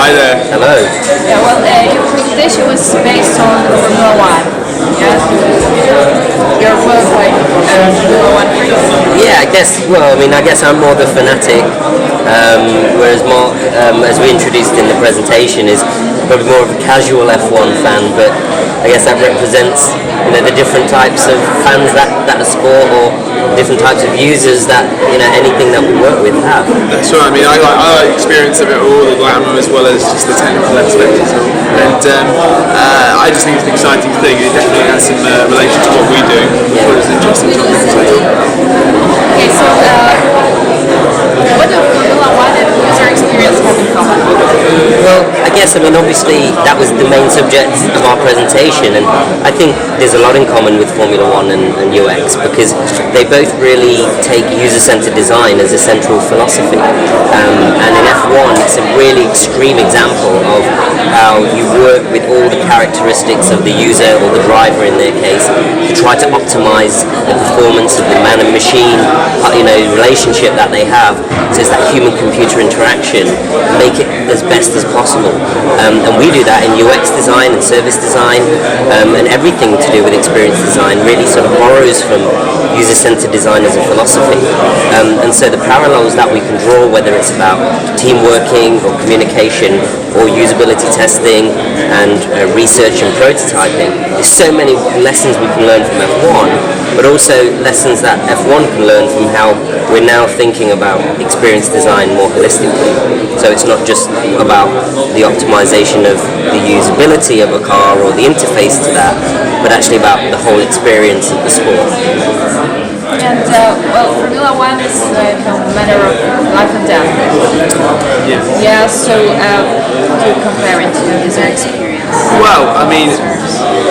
Hi there. Hello. Yeah, well, your presentation was based on Formula One. Yeah, you're both like Formula One freaks. Yeah, I guess I'm more the fanatic, whereas Mark, as we introduced in the presentation, is probably more of a casual F1 fan. But I guess that represents, the different types of fans that a sport or different types of users that anything that we work with have. That's right. I mean, I like the experience of it all, the glamour as well as just the technical aspect of it. And I just think it's an exciting thing. It definitely has some relation to what we do, as well as interesting topics to talk about. Okay, so what do Formula One and user experience have in common? Well, obviously that was the main subject of our presentation, and I think there's a lot in common with Formula One and UX because they both really take user-centered design as a central philosophy. And in F1, it's a really extreme example of how you work with all the characteristics of the user or the driver in their case to try to optimize the performance of the man and machine, relationship that they have. So it's that human-computer interaction, make it as best as possible. And we do that in UX design and service design, and everything to do with experience design really sort of borrows from user-centered design as a philosophy. And so the parallels that we can draw, whether it's about team working or communication or usability testing and research and prototyping, there's so many lessons we can learn from F1, but also lessons that F1 can learn from how we're now thinking about experience design more holistically. So it's not just about the optimization of the usability of a car or the interface to that, but actually about the whole experience of the sport. And Formula One is a matter of life and death. Yeah. Yeah. So to compare it to user experience. Well, I mean,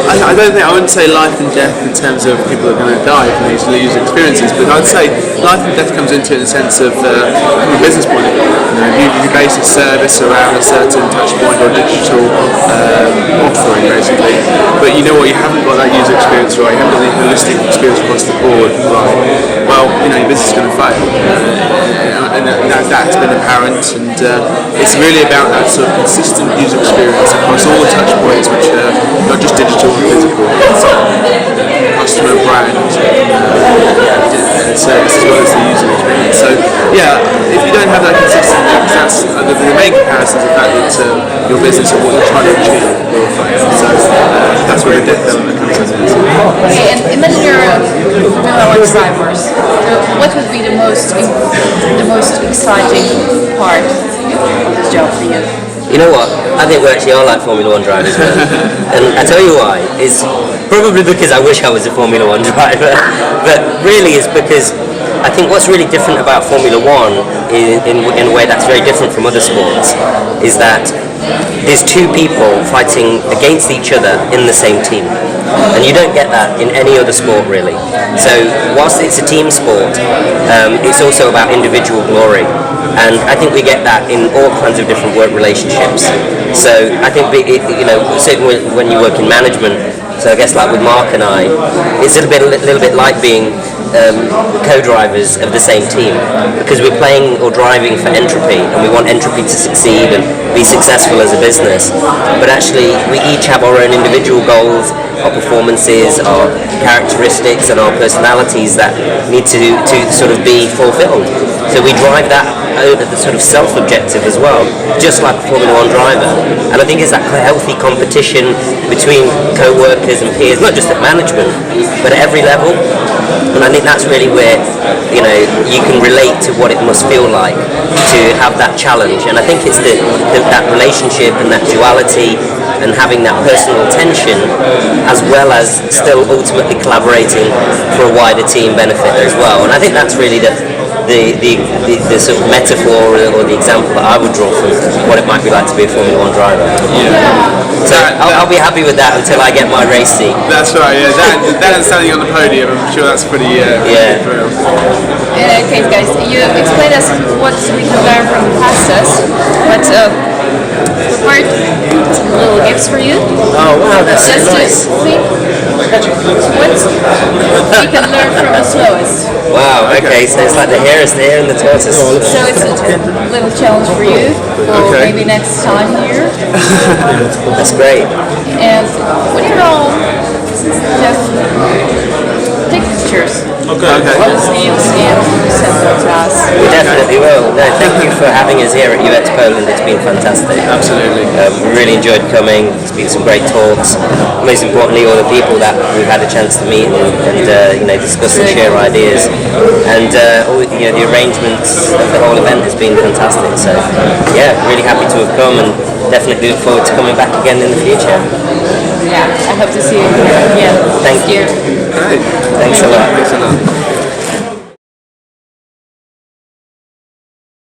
I wouldn't say life and death in terms of people are going to die from these user experiences, but I'd say life and death comes into it in the sense of from a business point of view. You base a service around a certain touch point or digital offering, basically. But you haven't got that user experience right, you haven't got the holistic experience across the board right. Well, your business is going to fail. And that's been apparent, and it's really about that sort of consistent user experience across all the touch points, which are not just digital and physical, customer, brand, and service as well as the user experience. So yeah, if you don't have that consistent mix, that's the main comparison is the fact that your business and what you're trying to achieve will fail. So that's where the death element comes in. Okay, and imagine you're Formula One drivers. What would be the most exciting part of this job for you? You know what? I think we actually are like Formula One drivers, man. And I tell you why. It's probably because I wish I was a Formula One driver, but really it's because I think what's really different about Formula One in a way that's very different from other sports is that there's two people fighting against each other in the same team. And you don't get that in any other sport, really. So whilst it's a team sport, it's also about individual glory. And I think we get that in all kinds of different work relationships. So I think, certainly when you work in management, so I guess like with Mark and I, it's a little bit like being co-drivers of the same team, because we're playing or driving for Entropii, and we want Entropii to succeed and be successful as a business. But actually, we each have our own individual goals, our performances, our characteristics, and our personalities that need to sort of be fulfilled. So we drive that over the sort of self-objective as well, just like a Formula One driver. And I think it's that healthy competition between co-workers and peers, not just at management, but at every level. And I think that's really where, you can relate to what it must feel like to have that challenge. And I think it's that relationship and that duality and having that personal tension, as well as still ultimately collaborating for a wider team benefit as well. And I think that's really the sort of metaphor or the example that I would draw from what it might be like to be a Formula One driver. Yeah. So I'll be happy with that until I get my race seat. That's right. Yeah, that and standing on the podium, I'm sure that's pretty thrill. Okay, guys, you explained us what we can learn from the past, but prepared some little gifts for you. Oh wow, that's so nice. Just to see what you can learn from the slowest. Wow, okay, so it's like the hare is the hare and the tortoise. So it's a little challenge for you for Okay. maybe next time here. That's great. And when you're all take pictures. Okay. All the names and send them to us. We definitely will. No, thank you for having us here at UX Poland. It's been fantastic. Absolutely. We really enjoyed coming. It's been some great talks. Most importantly, all the people that we've had a chance to meet and discuss and share ideas. And the arrangements of the whole event has been fantastic. So yeah, really happy to have come and definitely look forward to coming back again in the future. Yeah, I hope to see you here again. Thank you. Great. Thanks a lot. Thanks a lot.